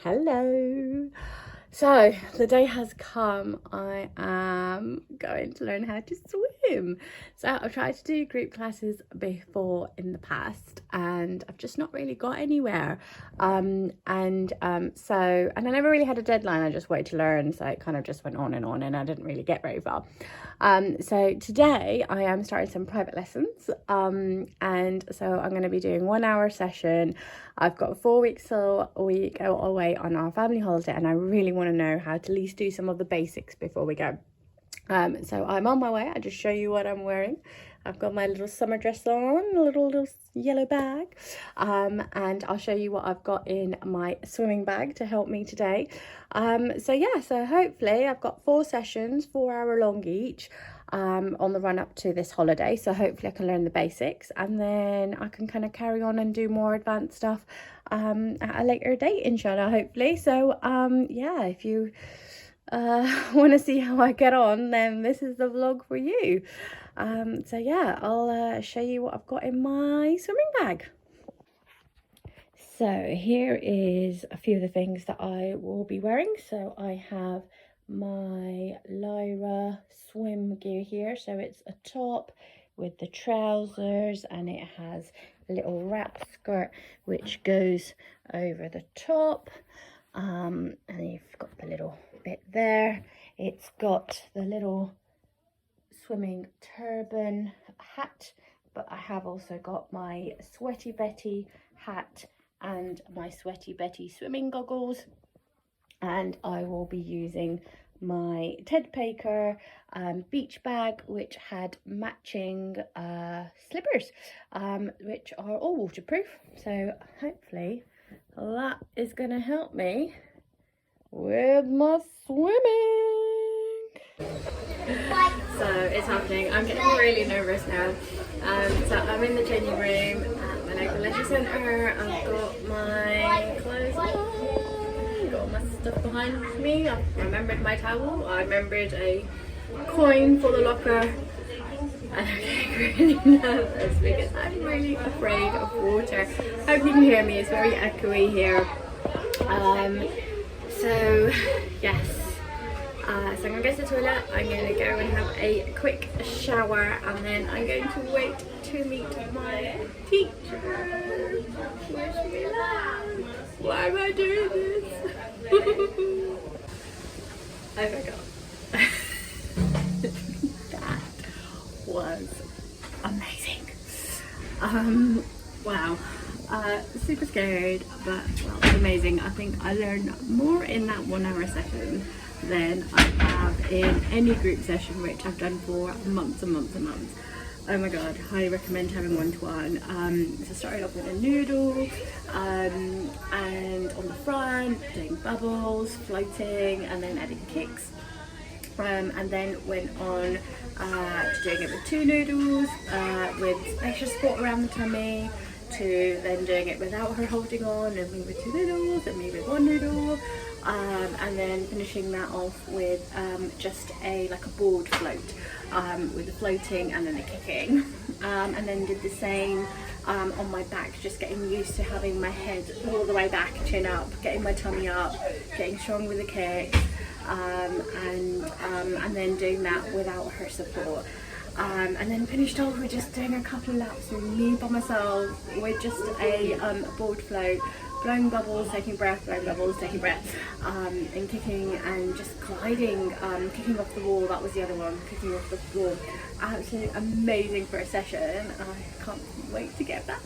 Hello. So the day has come. I am going to learn how to swim. So I've tried to do group classes before in the past and I've just not really got anywhere. And I never really had a deadline. I just wanted to learn, so it kind of just went on and I didn't really get very far. So today I am starting some private lessons, and so I'm going to be doing 1 hour session. I've got 4 weeks till we go away on our family holiday, and I really want to know how to at least do some of the basics before we go. So I'm on my way. I just show you what I'm wearing. I've got my little summer dress on, a little yellow bag, and I'll show you what I've got in my swimming bag to help me today. So hopefully I've got 4 sessions, 4 hour long each, on the run up to this holiday. So hopefully I can learn the basics and then I can kind of carry on and do more advanced stuff at a later date, inshallah, hopefully. So yeah, if you want to see how I get on, then this is the vlog for you. So yeah, I'll show you what I've got in my swimming bag. So here is a few of the things that I will be wearing. So I have my Lyra swim gear here. So it's a top with the trousers, and it has a little wrap skirt which goes over the top, and you've got the little bit there. It's got the little swimming turban hat, but I have also got my Sweaty Betty hat and my Sweaty Betty swimming goggles, and I will be using my Ted Baker beach bag, which had matching slippers, which are all waterproof. So hopefully that is going to help me with my swimming. So it's happening. I'm getting really nervous now. So I'm in the changing room at the local leisure centre. I've got my clothes on, got all my stuff behind me. I've remembered my towel. I remembered a coin for the locker. And I'm getting really nervous because I'm really afraid of water. I hope you can hear me. It's very echoey here. So yes, so I'm going to go to the toilet, I'm going to go and have a quick shower, and then I'm going to wait to meet my teacher. Wish me luck. Why am I doing this? Oh my god. That was amazing. Wow. Super scared, but well, amazing. I think I learned more in that 1 hour session than I have in any group session, which I've done for months and months and months. Oh my god, highly recommend having one-to-one. So started off with a noodle, and on the front doing bubbles, floating, and then adding kicks, and then went on to doing it with 2 noodles, with extra support around the tummy, to then doing it without her holding on, and me with 2 noodles and me with 1 noodle, and then finishing that off with just like a board float, with the floating and then the kicking, and then did the same on my back, just getting used to having my head all the way back, chin up, getting my tummy up, getting strong with the kick, and then doing that without her support. And then finished off with just doing a couple of laps with me by myself with just a board float, blowing bubbles, taking breath, blowing bubbles, taking breath, and kicking and just gliding, kicking off the wall. That was the other one, kicking off the wall. Absolutely amazing for a session. I can't wait to get back.